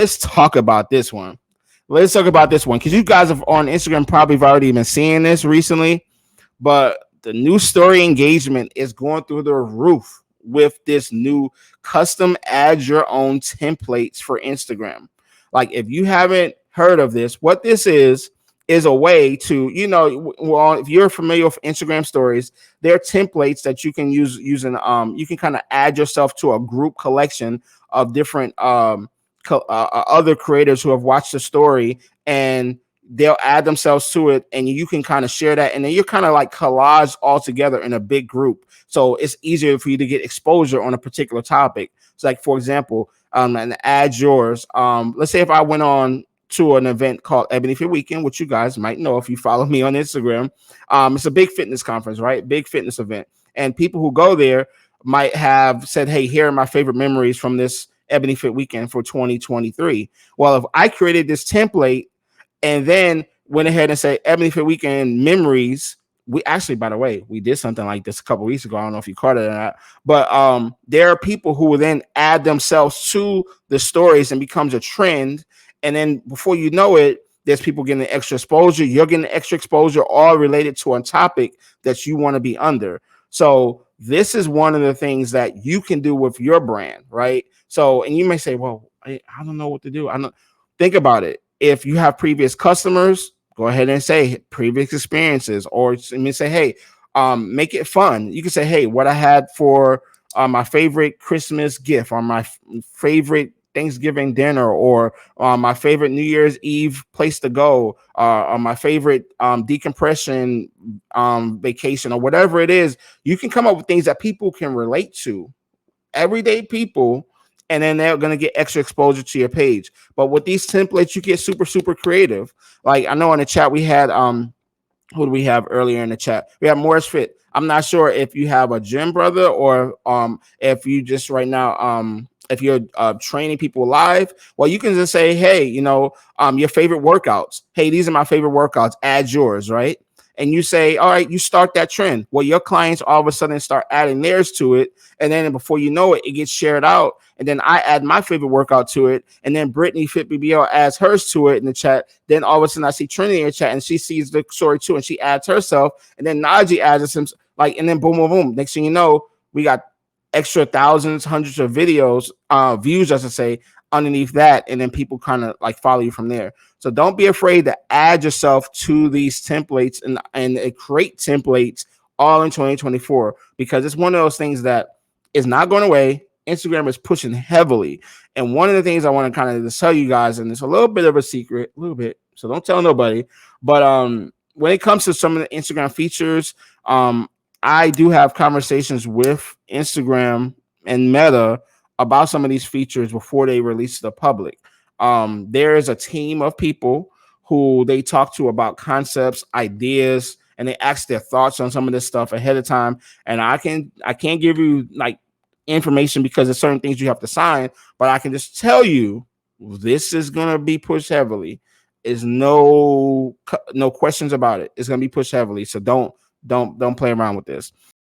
let's talk about this one. Let's talk about this one because you guys have on Instagram probably have already been seeing this recently, but the new story engagement is going through the roof with this new custom add your own templates for Instagram. Like if you haven't heard of this, what this is a way to, well, if you're familiar with Instagram stories, there are templates that you can use using you can kind of add yourself to a group collection of different other creators who have watched the story, and they'll add themselves to it, and you can kind of share that, and then you're kind of like collage all together in a big group, so it's easier for you to get exposure on a particular topic. So like for example, and add yours, let's say if I went on to an event called Ebony Fit Weekend, which you guys might know if you follow me on Instagram. It's a big fitness conference, right? Big fitness event, and people who go there might have said, hey, here are my favorite memories from this Ebony Fit Weekend for 2023. Well, if I created this template and then went ahead and said Ebony Fit Weekend memories, we actually, by the way, we did something like this a couple weeks ago. I don't know if you caught it or not, but there are people who will then add themselves to the stories and becomes a trend. And then before you know it, there's people getting extra exposure. You're getting extra exposure, all related to a topic that you want to be under. So this is one of the things that you can do with your brand, right? So, and you may say, well, I don't know what to do. I don't think about it. If you have previous customers, go ahead and say previous experiences, or say, hey, make it fun. You can say, hey, what I had for my favorite Christmas gift, or my favorite Thanksgiving dinner, or my favorite New Year's Eve place to go, or my favorite decompression vacation, or whatever it is. You can come up with things that people can relate to, everyday people, and then they're going to get extra exposure to your page. But with these templates, you get super, super creative. Like I know in the chat we had who do we have earlier in the chat? We have Morris Fit. I'm not sure if you have a gym brother, or if you just right now if you're training people live. Well, you can just say, hey, your favorite workouts. Hey, these are my favorite workouts. Add yours, right? And you say, all right, you start that trend. Well, your clients all of a sudden start adding theirs to it. And then before you know it, it gets shared out. And then I add my favorite workout to it. And then Brittany Fit BBL adds hers to it in the chat. Then all of a sudden I see Trinity in the chat, and she sees the story too, and she adds herself. And then Najee adds some, and then boom, boom, boom. Next thing you know, we got extra thousands, hundreds of videos, views, as I say, underneath that. And then people kind of like follow you from there. So don't be afraid to add yourself to these templates and create templates all in 2024, because it's one of those things that is not going away. Instagram is pushing heavily. And one of the things I want to kind of just tell you guys, and it's a little bit of a secret, a little bit, so don't tell nobody, but when it comes to some of the Instagram features, I do have conversations with Instagram and Meta about some of these features before they release to the public. There is a team of people who they talk to about concepts, ideas, and they ask their thoughts on some of this stuff ahead of time. And I can't give you like information because there's certain things you have to sign, but I can just tell you this is gonna be pushed heavily. Is no questions about it. It's gonna be pushed heavily. So don't play around with this.